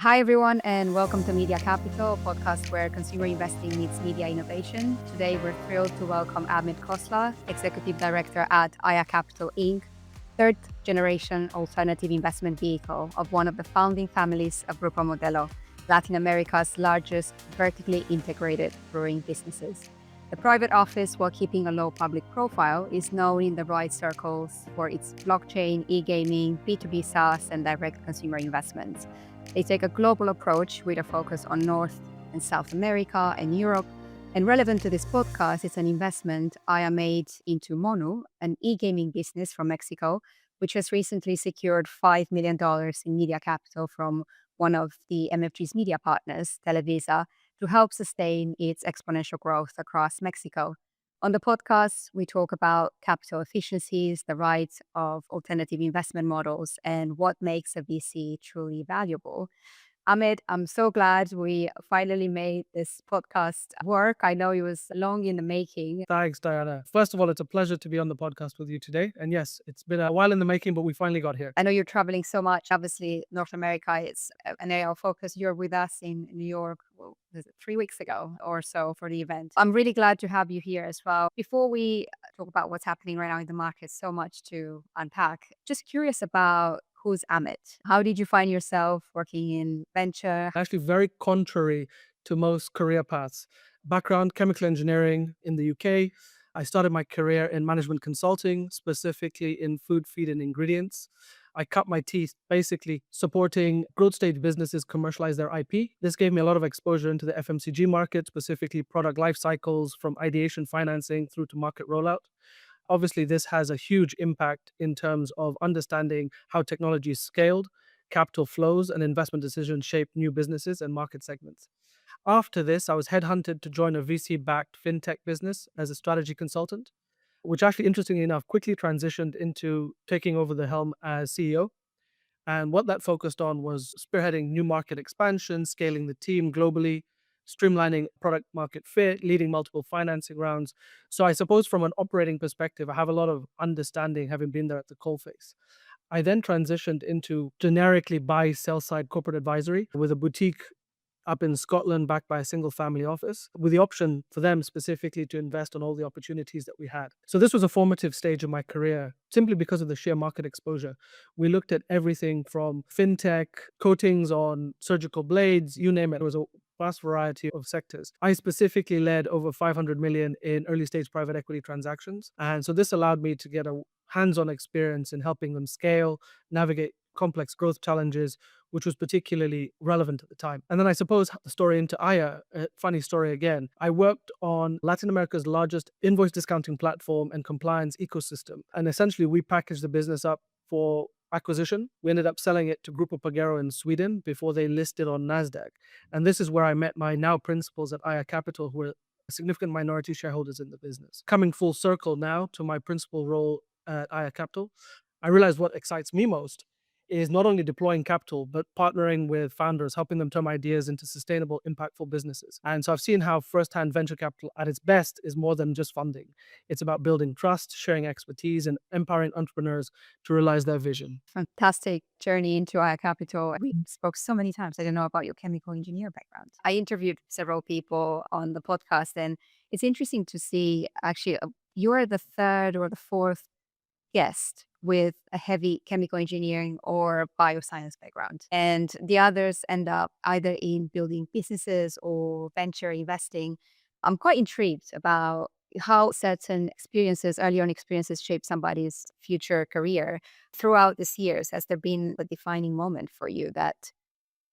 Hi, everyone, and welcome to Media Capital, a podcast where consumer investing meets media innovation. Today, we're thrilled to welcome Amit Khosla, Executive Director at AYA Capital Inc., third generation alternative investment vehicle of one of the founding families of Grupo Modelo, Latin America's largest vertically integrated brewing businesses. The private office, while keeping a low public profile, is known in the right circles for its blockchain, e-gaming, B2B SaaS, and direct consumer investments. They take a global approach with a focus on North and South America and Europe. And relevant to this podcast, it's an investment AYA made into Monu, an e-gaming business from Mexico, which has recently secured $5 million in media capital from one of the MFG's media partners, Televisa, to help sustain its exponential growth across Mexico. On the podcast, we talk about capital efficiencies, the rights of alternative investment models, and what makes a VC truly valuable. Amit, I'm so glad we finally made this podcast work. I know it was long in the making. Thanks, Diana. First of all, it's a pleasure to be on the podcast with you today. And yes, it's been a while in the making, but we finally got here. I know you're traveling so much. Obviously, North America is an area of focus. You're with us in New York, well, was it 3 weeks ago or so for the event. I'm really glad to have you here as well. Before we talk about what's happening right now in the market, so much to unpack. Just curious about who's Amit. How did you find yourself working in venture? Actually, very contrary to most career paths. Background chemical engineering in the UK. I started my career in management consulting, specifically in food, feed, and ingredients. I cut my teeth basically supporting growth stage businesses commercialize their IP. This gave me a lot of exposure into the FMCG market, specifically product life cycles from ideation financing through to market rollout. Obviously, this has a huge impact in terms of understanding how technology is scaled, capital flows, and investment decisions shape new businesses and market segments. After this, I was headhunted to join a VC backed fintech business as a strategy consultant, which actually, interestingly enough, quickly transitioned into taking over the helm as CEO. And what that focused on was spearheading new market expansion, scaling the team globally, streamlining product market fit, leading multiple financing rounds. So I suppose from an operating perspective, I have a lot of understanding having been there at the coalface. I then transitioned into generically buy sell side corporate advisory with a boutique up in Scotland backed by a single family office with the option for them specifically to invest on all the opportunities that we had. So this was a formative stage of my career simply because of the sheer market exposure. We looked at everything from fintech, coatings on surgical blades, you name it. It was a vast variety of sectors. I specifically led over 500 million in early stage private equity transactions. And so this allowed me to get a hands-on experience in helping them scale, navigate complex growth challenges, which was particularly relevant at the time. And then I suppose the story into AYA, a funny story again. I worked on Latin America's largest invoice discounting platform and compliance ecosystem. And essentially, we packaged the business up for acquisition. We ended up selling it to Grupo Modelo in Sweden before they listed on NASDAQ. And this is where I met my now principals at AYA Capital, who were significant minority shareholders in the business. Coming full circle now to my principal role at AYA Capital, I realized what excites me most is not only deploying capital, but partnering with founders, helping them turn ideas into sustainable, impactful businesses. And so I've seen how first-hand venture capital at its best is more than just funding. It's about building trust, sharing expertise, and empowering entrepreneurs to realize their vision. Fantastic journey into AYA Capital. We spoke so many times. I don't know about your chemical engineer background. I interviewed several people on the podcast, and it's interesting to see actually you're the third or the fourth guest with a heavy chemical engineering or bioscience background. And the others end up either in building businesses or venture investing. I'm quite intrigued about how certain experiences, early on experiences, shape somebody's future career. Throughout these years, has there been a defining moment for you that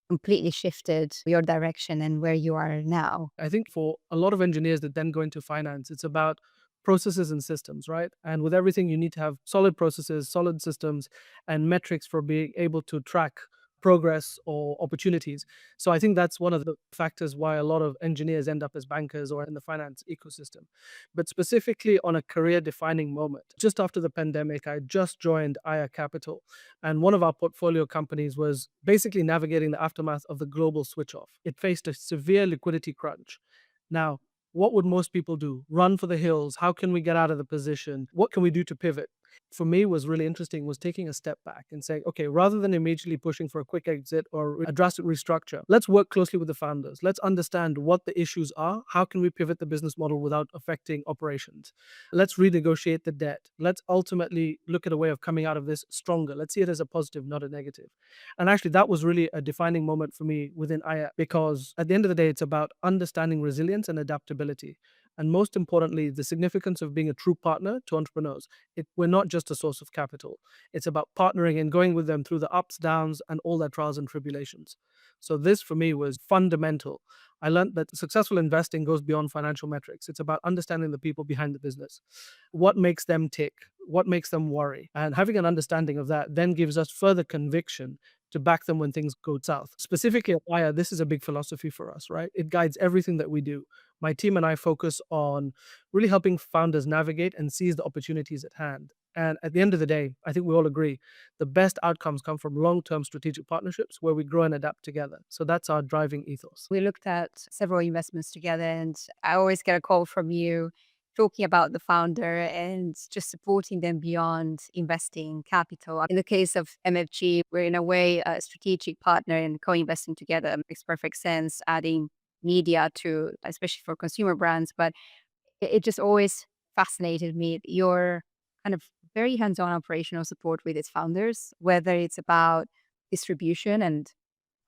completely shifted your direction and where you are now? I think for a lot of engineers that then go into finance, it's about processes and systems, right? And with everything, you need to have solid processes, solid systems, and metrics for being able to track progress or opportunities. So I think that's one of the factors why a lot of engineers end up as bankers or in the finance ecosystem. But specifically on a career defining moment, just after the pandemic, I just joined AYA Capital. And one of our portfolio companies was basically navigating the aftermath of the global switch off. It faced a severe liquidity crunch. Now, what would most people do? Run for the hills. How can we get out of the position? What can we do to pivot? For me was really interesting was taking a step back and saying, okay, rather than immediately pushing for a quick exit or a drastic restructure, let's work closely with the founders. Let's understand what the issues are. How can we pivot the business model without affecting operations? Let's renegotiate the debt. Let's ultimately look at a way of coming out of this stronger. Let's see it as a positive, not a negative. And actually, that was really a defining moment for me within AYA because at the end of the day, it's about understanding resilience and adaptability. And most importantly, the significance of being a true partner to entrepreneurs. We're not just a source of capital. It's about partnering and going with them through the ups, downs, and all their trials and tribulations. So this for me was fundamental. I learned that successful investing goes beyond financial metrics. It's about understanding the people behind the business, what makes them tick, what makes them worry. And having an understanding of that then gives us further conviction to back them when things go south. Specifically at Aya, this is a big philosophy for us, right? It guides everything that we do. My team and I focus on really helping founders navigate and seize the opportunities at hand. And at the end of the day, I think we all agree the best outcomes come from long term strategic partnerships where we grow and adapt together. So that's our driving ethos. We looked at several investments together, and I always get a call from you talking about the founder and just supporting them beyond investing capital. In the case of MFG, we're in a way a strategic partner and co-investing together. Makes perfect sense, adding media to, especially for consumer brands. But it just always fascinated me your kind of very hands-on operational support with its founders, whether it's about distribution and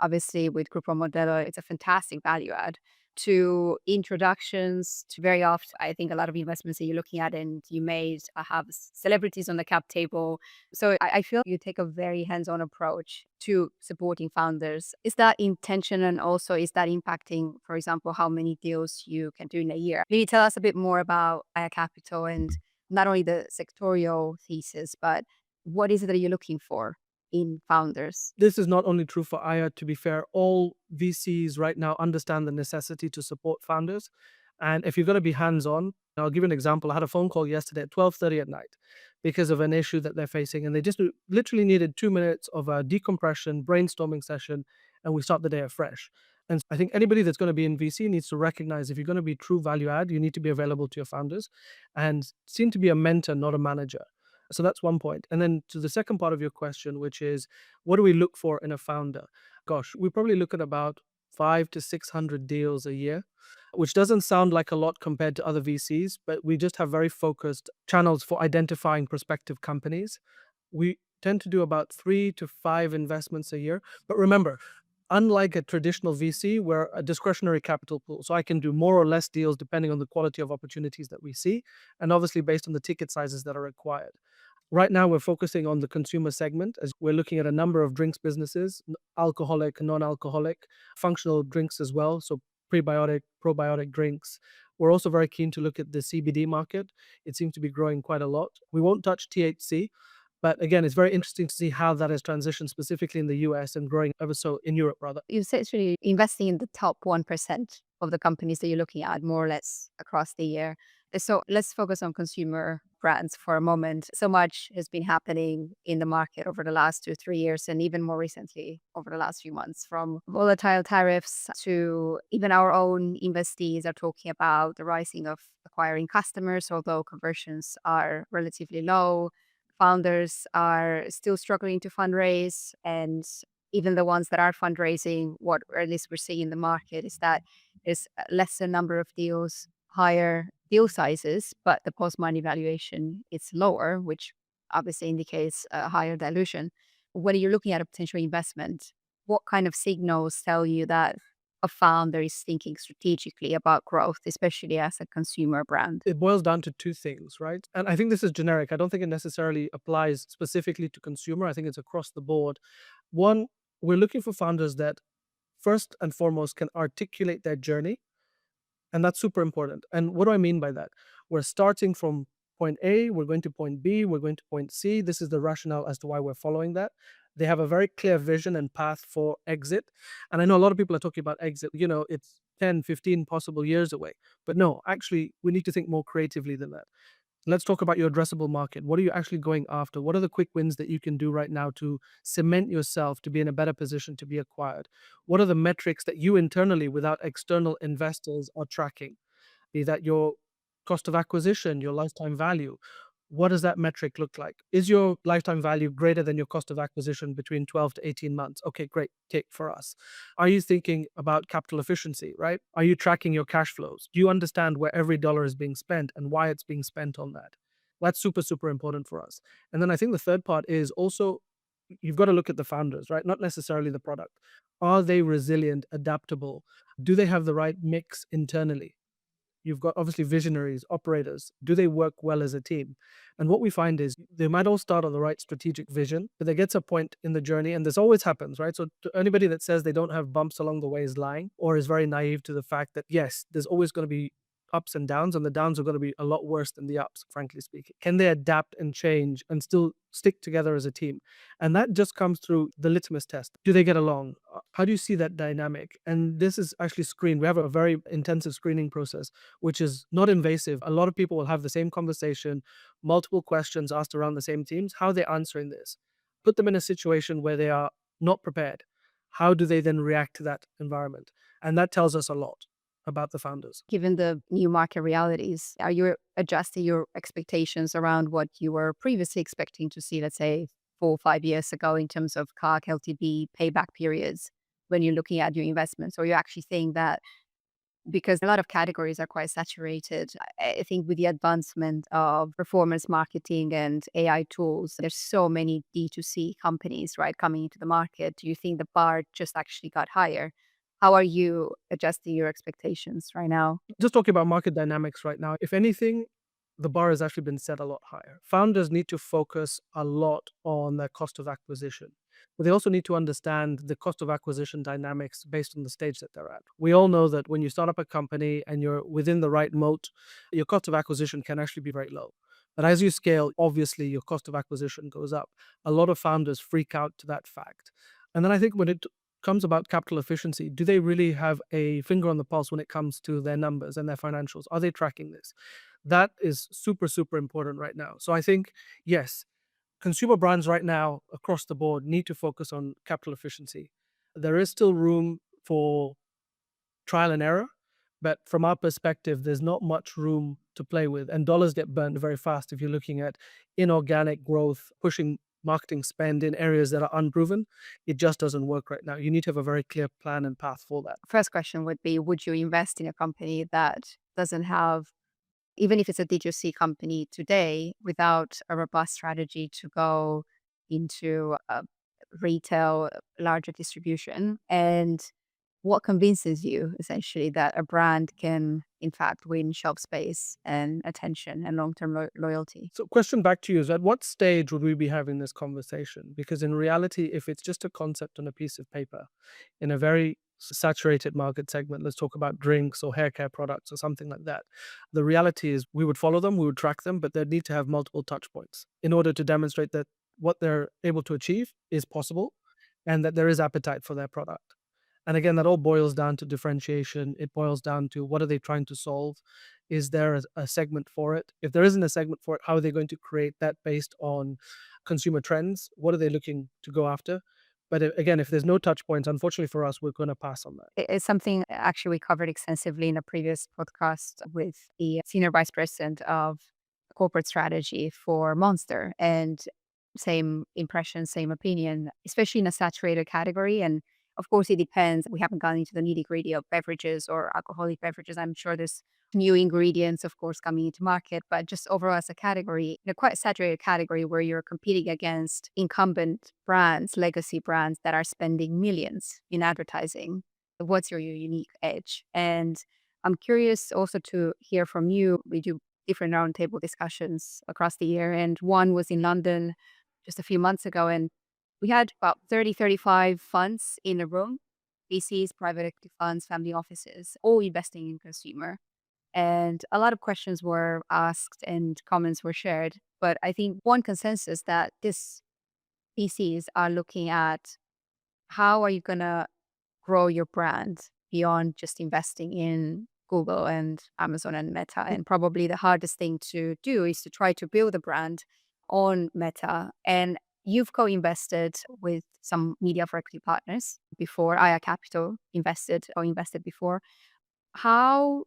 obviously with Grupo Modelo, it's a fantastic value add to introductions to very often. I think a lot of investments that you're looking at and you made have celebrities on the cap table. So I feel you take a very hands-on approach to supporting founders. Is that intention and also is that impacting, for example, how many deals you can do in a year? Maybe tell us a bit more about Aya Capital and not only the sectorial thesis, but what is it that you're looking for in founders? This is not only true for Aya, to be fair, all VCs right now understand the necessity to support founders. And if you're going to be hands on, I'll give you an example. I had a phone call yesterday at 12:30 at night because of an issue that they're facing. And they just literally needed 2 minutes of a decompression, brainstorming session, and we start the day afresh. And I think anybody that's going to be in VC needs to recognize if you're going to be true value add, you need to be available to your founders and seem to be a mentor, not a manager. So that's one point. And then to the second part of your question, which is what do we look for in a founder? Gosh, we probably look at about 5 to 600 deals a year, which doesn't sound like a lot compared to other VCs, but we just have very focused channels for identifying prospective companies. We tend to do about 3 to 5 investments a year. But remember, unlike a traditional VC, we're a discretionary capital pool. So I can do more or less deals depending on the quality of opportunities that we see, and obviously based on the ticket sizes that are required. Right now, we're focusing on the consumer segment as we're looking at a number of drinks businesses, alcoholic, non-alcoholic, functional drinks as well. So prebiotic, probiotic drinks. We're also very keen to look at the CBD market. It seems to be growing quite a lot. We won't touch THC, but again, it's very interesting to see how that has transitioned specifically in the US and growing ever so in Europe, rather. You said it's really investing in the top 1% of the companies that you're looking at more or less across the year. So let's focus on consumer brands for a moment. So much has been happening in the market over the last 2, 3 years, and even more recently over the last few months, from volatile tariffs to even our own investees are talking about the rising of acquiring customers, although conversions are relatively low. Founders are still struggling to fundraise, and even the ones that are fundraising, what or at least we're seeing in the market is that there's a lesser number of deals, higher deal sizes, but the post-money valuation is lower, which obviously indicates a higher dilution. When you're looking at a potential investment, what kind of signals tell you that a founder is thinking strategically about growth, especially as a consumer brand? It boils down to two things, right? And I think this is generic. I don't think it necessarily applies specifically to consumer. I think it's across the board. One, we're looking for founders that first and foremost can articulate their journey. And that's super important. And what do I mean by that? We're starting from point A, we're going to point B, we're going to point C. This is the rationale as to why we're following that. They have a very clear vision and path for exit. And I know a lot of people are talking about exit, it's 10, 15 possible years away. But no, actually, we need to think more creatively than that. Let's talk about your addressable market. What are you actually going after? What are the quick wins that you can do right now to cement yourself to be in a better position to be acquired? What are the metrics that you internally, without external investors, are tracking? Be that your cost of acquisition, your lifetime value. What does that metric look like? Is your lifetime value greater than your cost of acquisition between 12 to 18 months? Okay, great. Tick for us. Are you thinking about capital efficiency, right? Are you tracking your cash flows? Do you understand where every dollar is being spent and why it's being spent on that? That's super, super important for us. And then I think the third part is also you've got to look at the founders, right? Not necessarily the product. Are they resilient, adaptable? Do they have the right mix internally? You've got obviously visionaries, operators. Do they work well as a team? And what we find is they might all start on the right strategic vision, but there gets a point in the journey, and this always happens, right? So to anybody that says they don't have bumps along the way is lying or is very naive to the fact that yes, there's always going to be ups and downs, and the downs are going to be a lot worse than the ups, frankly speaking. Can they adapt and change and still stick together as a team? And that just comes through the litmus test. Do they get along? How do you see that dynamic? And this is actually screened. We have a very intensive screening process which is not invasive. A lot of people will have the same conversation, multiple questions asked around the same themes. How are they answering this? Put them in a situation where they are not prepared. How do they then react to that environment? And that tells us a lot about the founders. Given the new market realities, are you adjusting your expectations around what you were previously expecting to see, let's say 4 or 5 years ago, in terms of CAC, LTV, payback periods when you're looking at your investments? Or you're actually saying that because a lot of categories are quite saturated. I think with the advancement of performance marketing and AI tools, there's so many D2C companies, right, coming into the market. Do you think the bar just actually got higher? How are you adjusting your expectations right now? Just talking about market dynamics right now, if anything, the bar has actually been set a lot higher. Founders need to focus a lot on their cost of acquisition, but they also need to understand the cost of acquisition dynamics based on the stage that they're at. We all know that when you start up a company and you're within the right moat, your cost of acquisition can actually be very low. But as you scale, obviously your cost of acquisition goes up. A lot of founders freak out to that fact. And then I think when it comes about capital efficiency, do they really have a finger on the pulse when it comes to their numbers and their financials? Are they tracking this? That is super, super important right now. So I think, yes, consumer brands right now across the board need to focus on capital efficiency. There is still room for trial and error, but from our perspective, there's not much room to play with. And dollars get burnt very fast if you're looking at inorganic growth, pushing marketing spend in areas that are unproven. It just doesn't work right now. You need to have a very clear plan and path for that. First question would be, would you invest in a company that doesn't have, even if it's a D2C company today, without a robust strategy to go into retail, larger distribution? And what convinces you essentially that a brand can, in fact, win shelf space and attention and long term loyalty? So, question back to you is at what stage would we be having this conversation? Because in reality, if it's just a concept on a piece of paper in a very saturated market segment, let's talk about drinks or hair care products or something like that. The reality is we would follow them, we would track them, but they'd need to have multiple touch points in order to demonstrate that what they're able to achieve is possible and that there is appetite for their product. And again, that all boils down to differentiation. It boils down to what are they trying to solve? Is there a segment for it? If there isn't a segment for it, how are they going to create that based on consumer trends? What are they looking to go after? But again, if there's no touch points, unfortunately for us, we're going to pass on that. It's something actually we covered extensively in a previous podcast with the senior vice president of corporate strategy for Monster. And same impression, same opinion, especially in a saturated category. And of course, it depends. We haven't gone into the nitty gritty of beverages or alcoholic beverages. I'm sure there's new ingredients, of course, coming into market, but just overall as a category, in a quite saturated category where you're competing against incumbent brands, legacy brands that are spending millions in advertising. What's your unique edge? And I'm curious also to hear from you. We do different roundtable discussions across the year, and one was in London just a few months ago, and we had about 30, 35 funds in a room, VCs, private equity funds, family offices, all investing in consumer. And a lot of questions were asked and comments were shared. But I think one consensus that this VCs are looking at, how are you going to grow your brand beyond just investing in Google and Amazon and Meta? And probably the hardest thing to do is to try to build a brand on Meta. And you've co-invested with some media for equity partners before. AYA Capital invested or invested before. How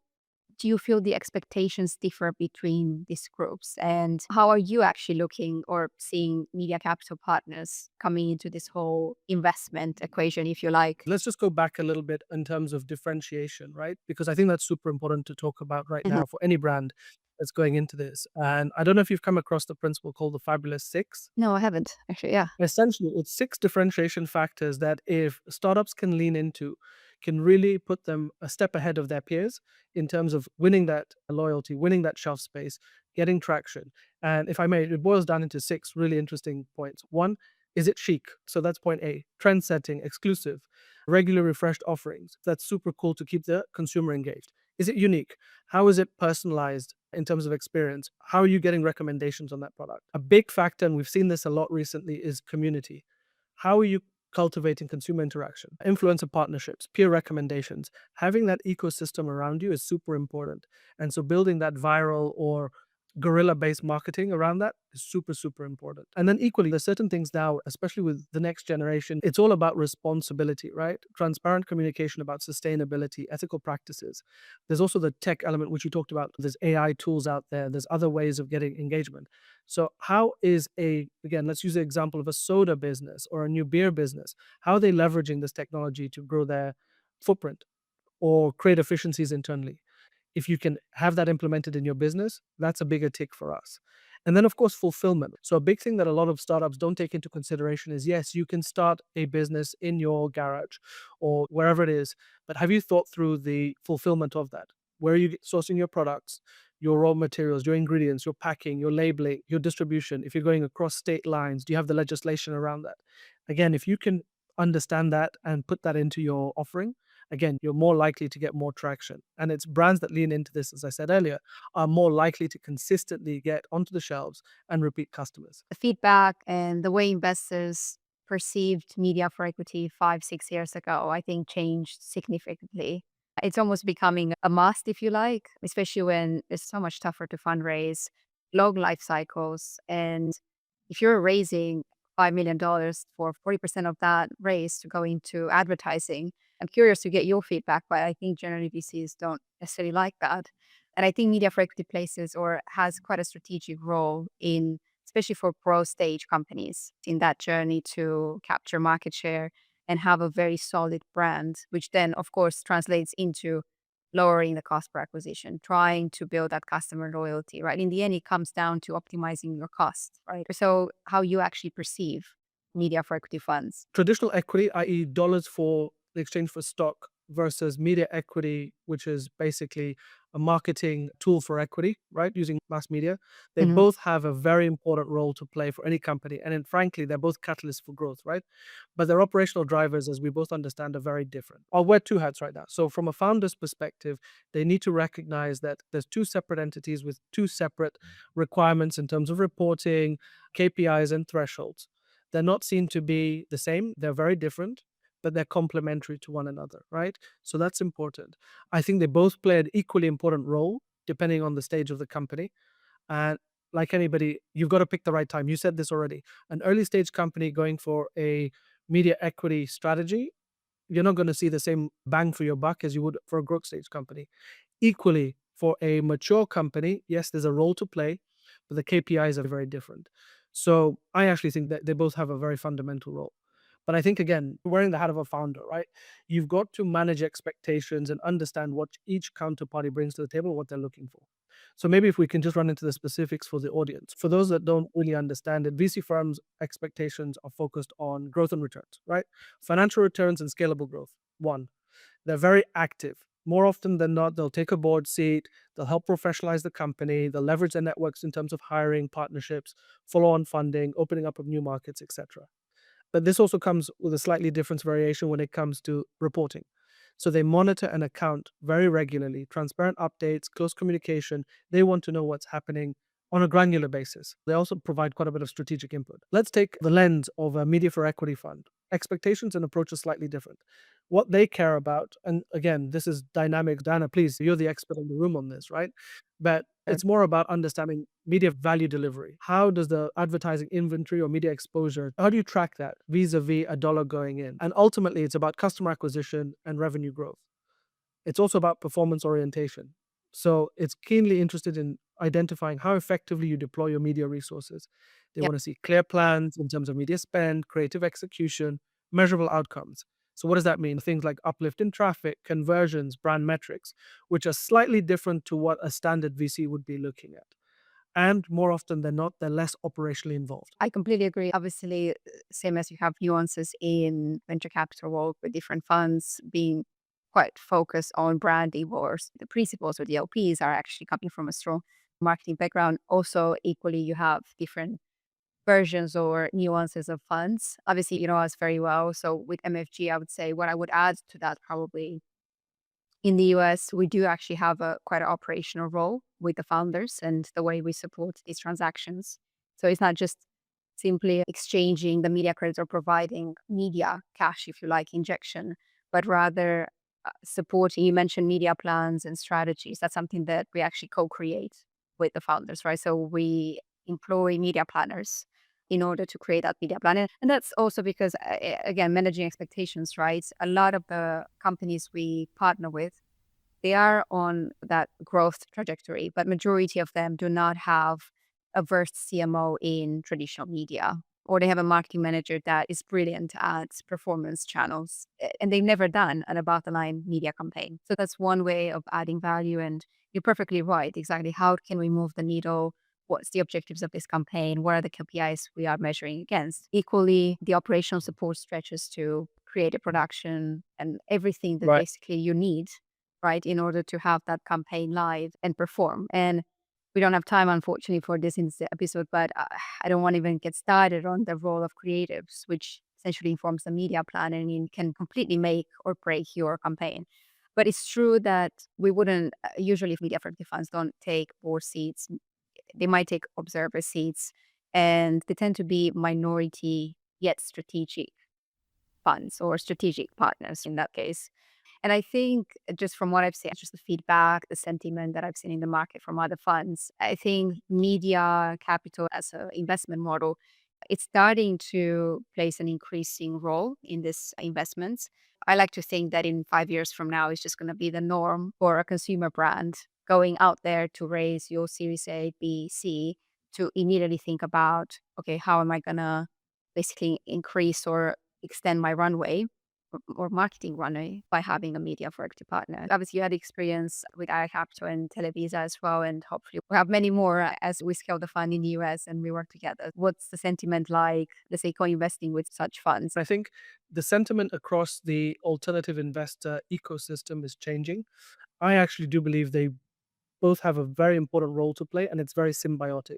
do you feel the expectations differ between these groups? And how are you actually looking or seeing media capital partners coming into this whole investment equation, if you like? Let's just go back a little bit in terms of differentiation, right? Because I think that's super important to talk about right Mhm. now for any brand that's going into this. And I don't know if you've come across the principle called the Fabulous Six. No, I haven't actually. Yeah. Essentially, it's six differentiation factors that if startups can lean into, can really put them a step ahead of their peers in terms of winning that loyalty, winning that shelf space, getting traction. And if I may, it boils down into six really interesting points. One, is it chic? So that's point A. Trend setting, exclusive, regular refreshed offerings. That's super cool to keep the consumer engaged. Is it unique? How is it personalized in terms of experience? How are you getting recommendations on that product? A big factor, and we've seen this a lot recently, is community. How are you cultivating consumer interaction, influencer partnerships, peer recommendations? Having that ecosystem around you is super important. And so building that viral or guerrilla based marketing around that is super, super important. And then equally, there's certain things now, especially with the next generation, it's all about responsibility, right? Transparent communication about sustainability, ethical practices. There's also the tech element, which you talked about. There's AI tools out there, there's other ways of getting engagement. So, how is again, let's use the example of a soda business or a new beer business, how are they leveraging this technology to grow their footprint or create efficiencies internally? If you can have that implemented in your business, that's a bigger tick for us. And then, of course, fulfillment. So, a big thing that a lot of startups don't take into consideration is yes, you can start a business in your garage or wherever it is, but have you thought through the fulfillment of that? Where are you sourcing your products, your raw materials, your ingredients, your packing, your labeling, your distribution? If you're going across state lines, do you have the legislation around that? Again, if you can understand that and put that into your offering, again, you're more likely to get more traction. And it's brands that lean into this, as I said earlier, are more likely to consistently get onto the shelves and repeat customers. The feedback and the way investors perceived media for equity 5, 6 years ago, I think changed significantly. It's almost becoming a must, if you like, especially when it's so much tougher to fundraise, long life cycles. And if you're raising $5 million for 40% of that raise to go into advertising, I'm curious to get your feedback, but I think generally VCs don't necessarily like that. And I think media for equity places or has quite a strategic role in, especially for growth stage companies, in that journey to capture market share and have a very solid brand, which then, of course, translates into lowering the cost per acquisition, trying to build that customer loyalty, right? In the end, it comes down to optimizing your costs, right? So, how you actually perceive media for equity funds. Traditional equity, i.e., dollars for the exchange for stock, versus media equity, which is basically a marketing tool for equity, right? Using mass media. They Mhm. both have a very important role to play for any company. And then, frankly, they're both catalysts for growth, right? But their operational drivers, as we both understand, are very different. I'll wear two hats right now. So, from a founder's perspective, they need to recognize that there's two separate entities with two separate requirements in terms of reporting, KPIs, and thresholds. They're not seen to be the same. They're very different, but they're complementary to one another, right? So that's important. I think they both play an equally important role depending on the stage of the company. And like anybody, you've got to pick the right time. You said this already. An early stage company going for a media equity strategy, you're not going to see the same bang for your buck as you would for a growth stage company. Equally, for a mature company, yes, there's a role to play, but the KPIs are very different. So I actually think that they both have a very fundamental role. But I think, again, wearing the hat of a founder, right? You've got to manage expectations and understand what each counterparty brings to the table, what they're looking for. So maybe if we can just run into the specifics for the audience. For those that don't really understand it, VC firms' expectations are focused on growth and returns, right? Financial returns and scalable growth. One, they're very active. More often than not, they'll take a board seat, they'll help professionalize the company, they'll leverage their networks in terms of hiring, partnerships, follow on funding, opening up of new markets, etc. But this also comes with a slightly different variation when it comes to reporting. So they monitor and account very regularly, transparent updates, close communication. They want to know what's happening on a granular basis. They also provide quite a bit of strategic input. Let's take the lens of a media for equity fund. Expectations and approach are slightly different. What they care about, and again, this is dynamic. Dana, please, you're the expert in the room on this, right? But it's more about understanding media value delivery. How does the advertising inventory or media exposure, how do you track that vis-a-vis a dollar going in? And ultimately, it's about customer acquisition and revenue growth. It's also about performance orientation. So it's keenly interested in identifying how effectively you deploy your media resources. They Yeah, want to see clear plans in terms of media spend, creative execution, measurable outcomes. So what does that mean? Things like uplift in traffic, conversions, brand metrics, which are slightly different to what a standard VC would be looking at. And more often than not, they're less operationally involved. I completely agree. Obviously, same as you have nuances in venture capital world with different funds being quite focused on branding, or the principals or the LPs are actually coming from a strong marketing background. Also, equally, you have different versions or nuances of funds. Obviously, you know us very well. So with MFG, I would say what I would add to that probably in the US, we do actually have a quite an operational role with the founders and the way we support these transactions. So it's not just simply exchanging the media credits or providing media cash, if you like, injection, but rather supporting. You mentioned media plans and strategies. That's something that we actually co-create with the founders, right? So we employ media planners in order to create that media plan. And that's also because, again, managing expectations, right? A lot of the companies we partner with, they are on that growth trajectory, but majority of them do not have a versed CMO in traditional media, or they have a marketing manager that is brilliant at performance channels, and they've never done an above the line media campaign. So that's one way of adding value. And you're perfectly right. Exactly. How can we move the needle? What's the objectives of this campaign? What are the KPIs we are measuring against? Equally, the operational support stretches to creative production and everything that Right. basically you need, right, in order to have that campaign live and perform. And we don't have time, unfortunately, for this in this episode, but I don't want to even get started on the role of creatives, which essentially informs the media plan and can completely make or break your campaign. But it's true that we wouldn't usually, if media effective funds don't take board seats, they might take observer seats, and they tend to be minority yet strategic funds or strategic partners in that case. And I think just from what I've seen, just the feedback, the sentiment that I've seen in the market from other funds, I think media capital as an investment model, it's starting to place an increasing role in this investments. I like to think that in 5 years from now, it's just going to be the norm for a consumer brand going out there to raise your Series A, B, C, to immediately think about, okay, how am I going to basically increase or extend my runway or marketing runway by having a media for active partner. Obviously, you had experience with AYA Capital and Televisa as well, and hopefully we'll have many more as we scale the fund in the US and we work together. What's the sentiment like, let's say, co-investing with such funds? I think the sentiment across the alternative investor ecosystem is changing. I actually do believe they both have a very important role to play, and it's very symbiotic.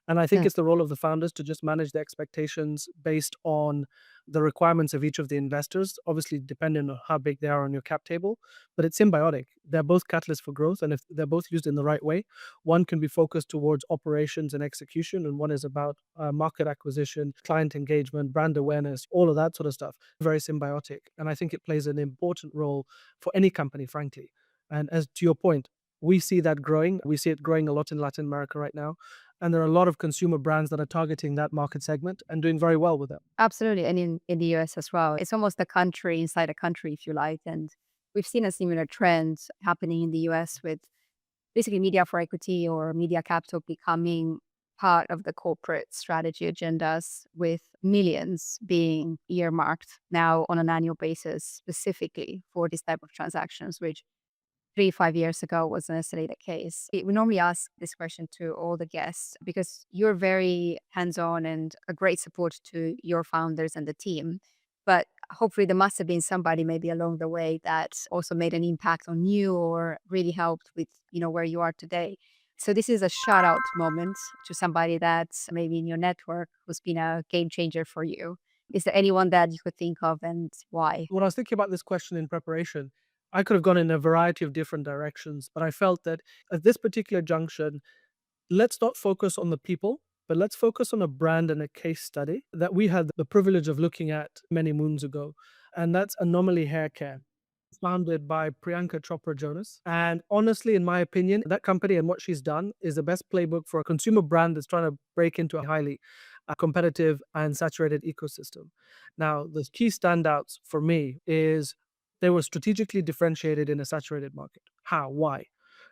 And I think Yeah, it's the role of the founders to just manage the expectations based on the requirements of each of the investors, obviously depending on how big they are on your cap table, but it's symbiotic. They're both catalysts for growth. And if they're both used in the right way, one can be focused towards operations and execution, and one is about market acquisition, client engagement, brand awareness, all of that sort of stuff. Very symbiotic. And I think it plays an important role for any company, frankly. And as to your point, we see that growing. We see it growing a lot in Latin America right now. And there are a lot of consumer brands that are targeting that market segment and doing very well with it. absolutely. And in the US as well. It's almost a country inside a country, if you like. And we've seen a similar trend happening in the US with basically media for equity or media capital becoming part of the corporate strategy agendas, with millions being earmarked now on an annual basis specifically for this type of transactions, which 3, 5 years ago wasn't necessarily the case. We normally ask this question to all the guests because you're very hands-on and a great support to your founders and the team. But hopefully there must have been somebody maybe along the way that also made an impact on you or really helped with, where you are today. So this is a shout out moment to somebody that's maybe in your network who's been a game changer for you. Is there anyone that you could think of, and why? When I was thinking about this question in preparation, I could have gone in a variety of different directions, but I felt that at this particular junction, let's not focus on the people, but let's focus on a brand and a case study that we had the privilege of looking at many moons ago. And that's Anomaly Hair Care, founded by Priyanka Chopra Jonas. And honestly, in my opinion, that company and what she's done is the best playbook for a consumer brand that's trying to break into a highly competitive and saturated ecosystem. Now, the key standouts for me is they were strategically differentiated in a saturated market. How? Why?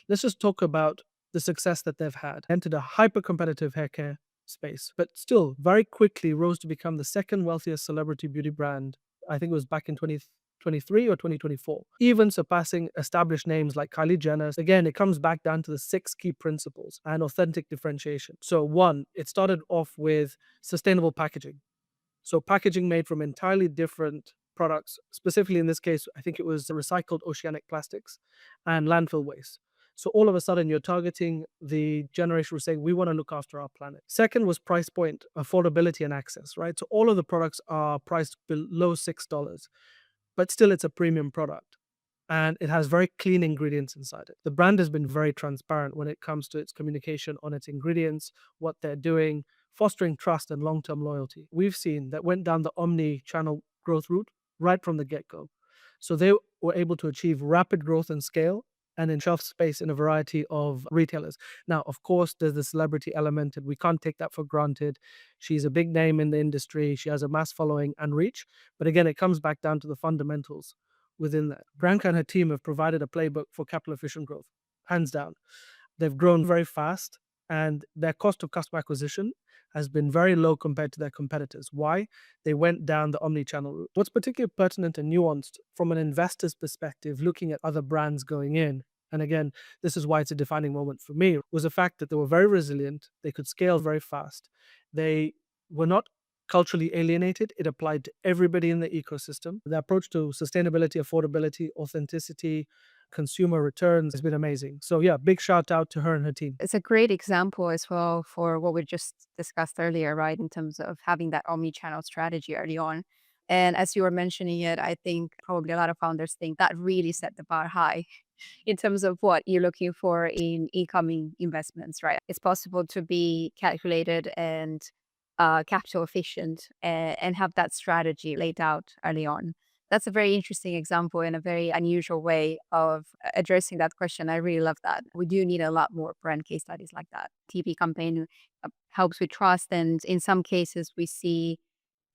Let's just talk about the success that they've had. Entered a hyper competitive hair care space, but still very quickly rose to become the second wealthiest celebrity beauty brand. I think it was back in 2023 or 2024, even surpassing established names like Kylie Jenner. Again, it comes back down to the six key principles and authentic differentiation. So, one, it started off with sustainable packaging. So packaging made from entirely different products, specifically in this case, I think it was recycled oceanic plastics and landfill waste. So all of a sudden, you're targeting the generation who's saying, we want to look after our planet. Second was price point, affordability, and access, right? So all of the products are priced below $6, but still it's a premium product and it has very clean ingredients inside it. The brand has been very transparent when it comes to its communication on its ingredients, what they're doing, fostering trust and long term loyalty. We've seen that went down the omni channel growth route right from the get go. So they were able to achieve rapid growth and scale and in shelf space in a variety of retailers. Now, of course, there's the celebrity element, and we can't take that for granted. She's a big name in the industry, she has a mass following and reach. But again, it comes back down to the fundamentals within that. Branka and her team have provided a playbook for capital efficient growth, hands down. They've grown very fast, and their cost of customer acquisition has been very low compared to their competitors. Why? They went down the omni-channel route. What's particularly pertinent and nuanced from an investor's perspective, looking at other brands going in, and again, this is why it's a defining moment for me, was the fact that they were very resilient, they could scale very fast, they were not culturally alienated. It applied to everybody in the ecosystem. The approach to sustainability, affordability, authenticity, consumer returns has been amazing. So yeah, big shout out to her and her team. It's a great example as well for what we just discussed earlier, right? In terms of having that omni-channel strategy early on. And as you were mentioning it, I think probably a lot of founders think that really set the bar high in terms of what you're looking for in incoming investments, right? It's possible to be calculated and capital efficient and have that strategy laid out early on. That's a very interesting example and a very unusual way of addressing that question. I really love that. We do need a lot more brand case studies like that. TV campaign helps with trust, and in some cases, we see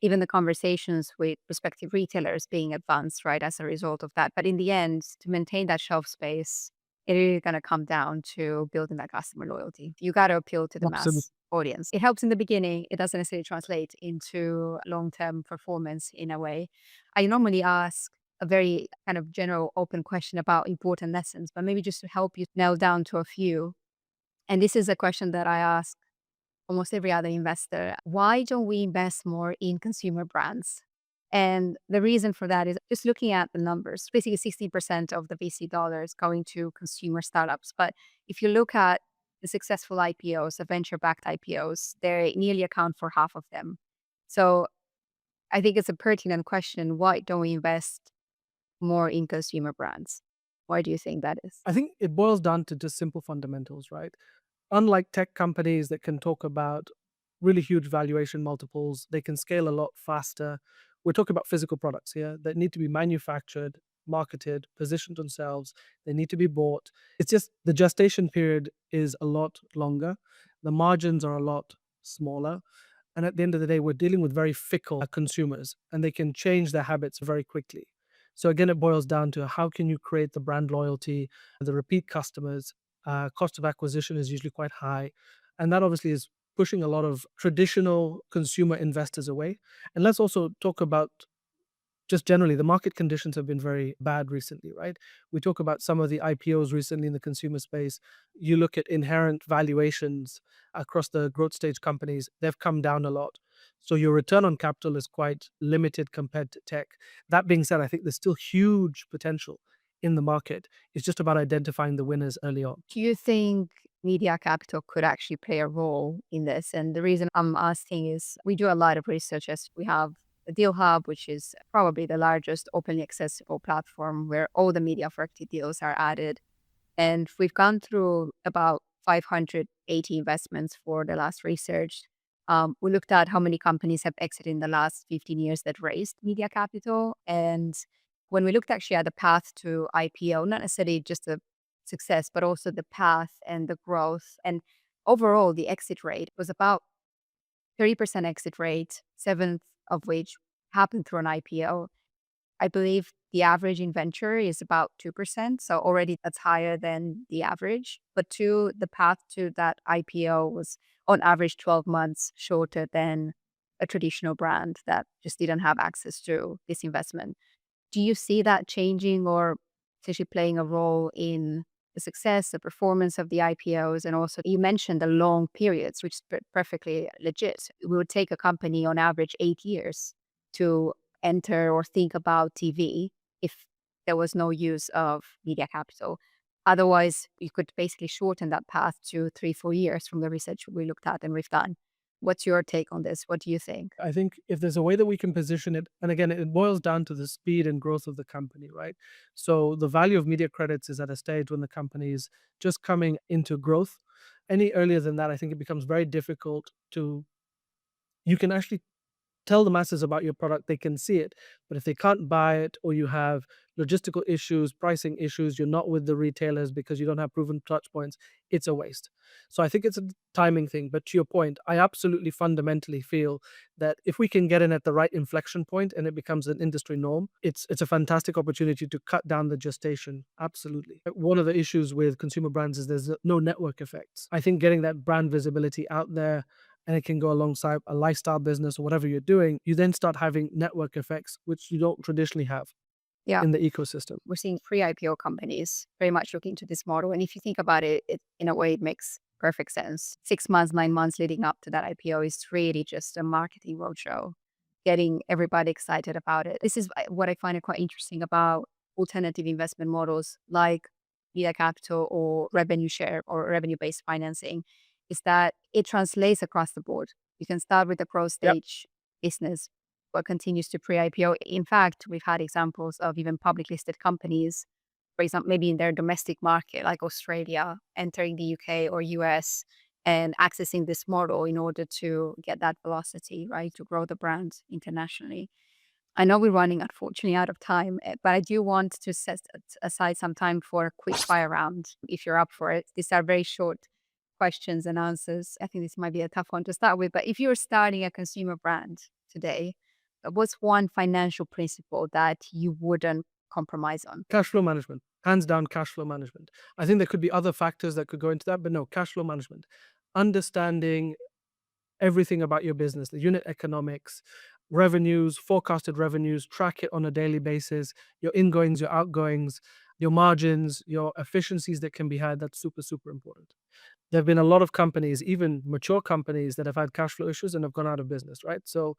even the conversations with prospective retailers being advanced, right, as a result of that. But in the end, to maintain that shelf space, it is going to come down to building that customer loyalty. You got to appeal to the Absolutely. mass audience. It helps in the beginning. It doesn't necessarily translate into long-term performance in a way. I normally ask a very kind of general open question about important lessons, but maybe just to help you nail down to a few. And this is a question that I ask almost every other investor. Why don't we invest more in consumer brands? And the reason for that is just looking at the numbers. Basically, 60% of the VC dollars going to consumer startups. But if you look at the successful IPOs, the venture backed IPOs, they nearly account for half of them. So I think it's a pertinent question. Why don't we invest more in consumer brands? Why do you think that is? I think it boils down to just simple fundamentals, right? Unlike tech companies that can talk about really huge valuation multiples, they can scale a lot faster. We're talking about physical products here that need to be manufactured, marketed, positioned on shelves. They need to be bought. It's just the gestation period is a lot longer. The margins are a lot smaller. And at the end of the day, we're dealing with very fickle consumers and they can change their habits very quickly. So again, it boils down to how can you create the brand loyalty, the repeat customers. Cost of acquisition is usually quite high. And that obviously is pushing a lot of traditional consumer investors away. And let's also talk about just generally, the market conditions have been very bad recently, right? We talk about some of the IPOs recently in the consumer space. You look at inherent valuations across the growth stage companies, they've come down a lot. So your return on capital is quite limited compared to tech. That being said, I think there's still huge potential in the market. It's just about identifying the winners early on. Do you think media capital could actually play a role in this? And the reason I'm asking is we do a lot of research as we have the Deal Hub, which is probably the largest openly accessible platform where all the media for equity deals are added. And we've gone through about 580 investments for the last research. We looked at how many companies have exited in the last 15 years that raised media capital. And when we looked actually at the path to IPO, not necessarily just the success, but also the path and the growth. And overall, the exit rate was about 30% exit rate, seventh of which happened through an IPO. I believe The average in venture is about 2%. So already that's higher than the average. But two, the path to that IPO was on average 12 months shorter than a traditional brand that just didn't have access to this investment. Do you see that changing or potentially playing a role in the success, the performance of the IPOs? And also, you mentioned the long periods, which is perfectly legit. It would take a company on average 8 years to enter or think about TV if there was no use of media capital. Otherwise, you could basically shorten that path to 3, 4 years from the research we looked at and we've done. What's your take on this? What do you think? I think if there's a way that we can position it, and again, it boils down to the speed and growth of the company, right? So the value of media credits is at a stage when the company is just coming into growth. Any earlier than that, I think it becomes very difficult to, you can actually tell the masses about your product, they can see it. But if they can't buy it, or you have logistical issues, pricing issues, you're not with the retailers because you don't have proven touch points, it's a waste. So I think it's a timing thing. But to your point, I absolutely fundamentally feel that if we can get in at the right inflection point and it becomes an industry norm, it's a fantastic opportunity to cut down the gestation. Absolutely. One of the issues with consumer brands is there's no network effects. I think getting that brand visibility out there, and it can go alongside a lifestyle business or whatever you're doing, you then start having network effects, which you don't traditionally have Yeah. in the ecosystem. We're seeing pre-IPO companies very much looking to this model. And if you think about it, it in a way, it makes perfect sense. 6 months, 9 months leading up to that IPO is really just a marketing roadshow, getting everybody excited about it. This is what I find it quite interesting about alternative investment models like media capital or revenue share or revenue-based financing, is that it translates across the board. You can start with a growth Yep. stage business what continues to pre-IPO. In fact, we've had examples of even public listed companies, for example, maybe in their domestic market, like Australia, entering the UK or US and accessing this model in order to get that velocity, right, to grow the brand internationally. I know we're running, unfortunately, out of time, but I do want to set aside some time for a quick fire round if you're up for it. These are very short questions and answers. I think this might be a tough one to start with, but if you're starting a consumer brand today, what's one financial principle that you wouldn't compromise on? Cash flow management, hands down, cash flow management. I think there could be other factors that could go into that, but no, cash flow management. Understanding everything about your business, the unit economics, revenues, forecasted revenues, track it on a daily basis, your ingoings, your outgoings, your margins, your efficiencies that can be had. That's super, super important. There have been a lot of companies, even mature companies, that have had cash flow issues and have gone out of business, right? So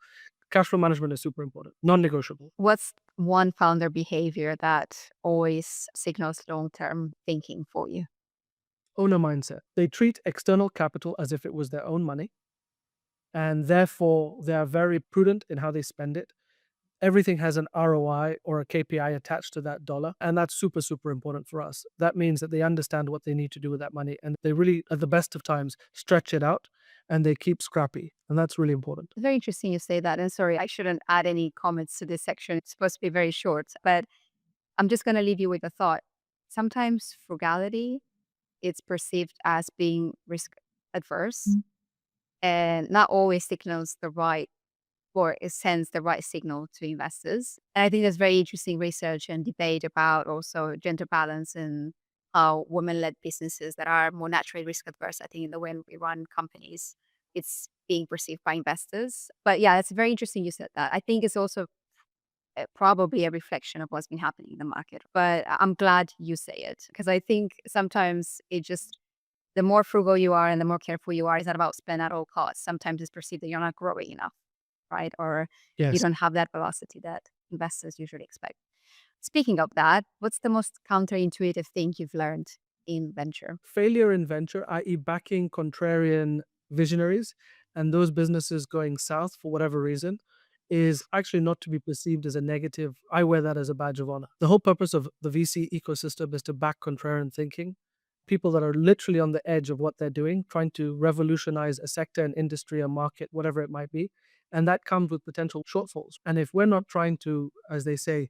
cash flow management is super important, non-negotiable. What's one founder behavior that always signals long term thinking for you? Owner mindset. They treat external capital as if it was their own money, and therefore they are very prudent in how they spend it. Everything has an ROI or a KPI attached to that dollar. And that's super, super important for us. That means that they understand what they need to do with that money. And they really, at the best of times, stretch it out and they keep scrappy. And that's really important. Very interesting you say that. And sorry, I shouldn't add any comments to this section. It's supposed to be very short, but I'm just going to leave you with a thought. Sometimes frugality it's perceived as being risk adverse and not always signals the right or it sends the right signal to investors. And I think there's very interesting research and debate about also gender balance and how women-led businesses that are more naturally risk adverse, I think in the way we run companies, it's being perceived by investors. But yeah, it's very interesting you said that. I think it's also probably a reflection of what's been happening in the market. But I'm glad you say it because I think sometimes it just the more frugal you are and the more careful you are, it's not about spend at all costs. Sometimes it's perceived that you're not growing enough, right? Or you Yes. don't have that velocity that investors usually expect. Speaking of that, what's the most counterintuitive thing you've learned in venture? Failure in venture, i.e., backing contrarian visionaries and those businesses going south for whatever reason, is actually not to be perceived as a negative. I wear that as a badge of honor. The whole purpose of the VC ecosystem is to back contrarian thinking, people that are literally on the edge of what they're doing, trying to revolutionize a sector, an industry, a market, whatever it might be. And that comes with potential shortfalls. And if we're not trying to, as they say,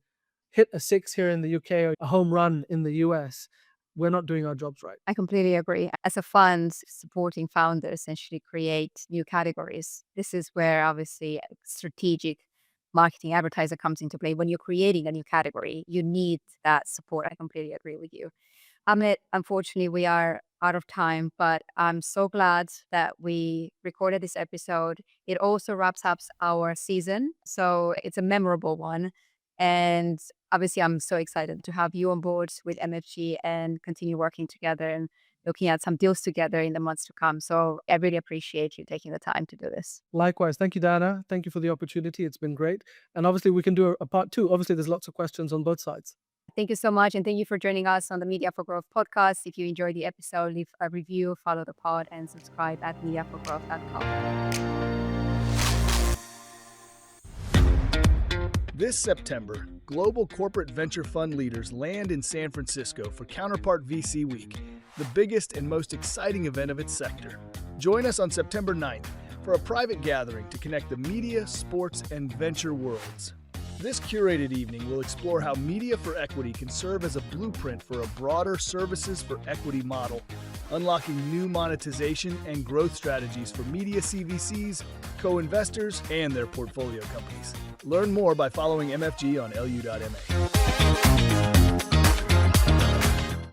hit a six here in the UK or a home run in the US, we're not doing our jobs right. I completely agree. As a fund supporting founders essentially create new categories. This is where obviously strategic marketing advertiser comes into play. When you're creating a new category, you need that support. I completely agree with you. Amit, unfortunately, we are out of time, but I'm so glad that we recorded this episode. It also wraps up our season, so it's a memorable one. And obviously, I'm so excited to have you on board with MFG and continue working together and looking at some deals together in the months to come. So I really appreciate you taking the time to do this. Likewise. Thank you, Diana. Thank you for the opportunity. It's been great. And obviously, we can do a part two. Obviously, there's lots of questions on both sides. Thank you so much. And thank you for joining us on the Media for Growth podcast. If you enjoyed the episode, leave a review, follow the pod, and subscribe at mediaforgrowth.com. This September, global corporate venture fund leaders land in San Francisco for Counterpart VC Week, the biggest and most exciting event of its sector. Join us on September 9th for a private gathering to connect the media, sports, and venture worlds. This curated evening will explore how Media for Equity can serve as a blueprint for a broader services for equity model, unlocking new monetization and growth strategies for media CVCs, co-investors, and their portfolio companies. Learn more by following MFG on lu.ma.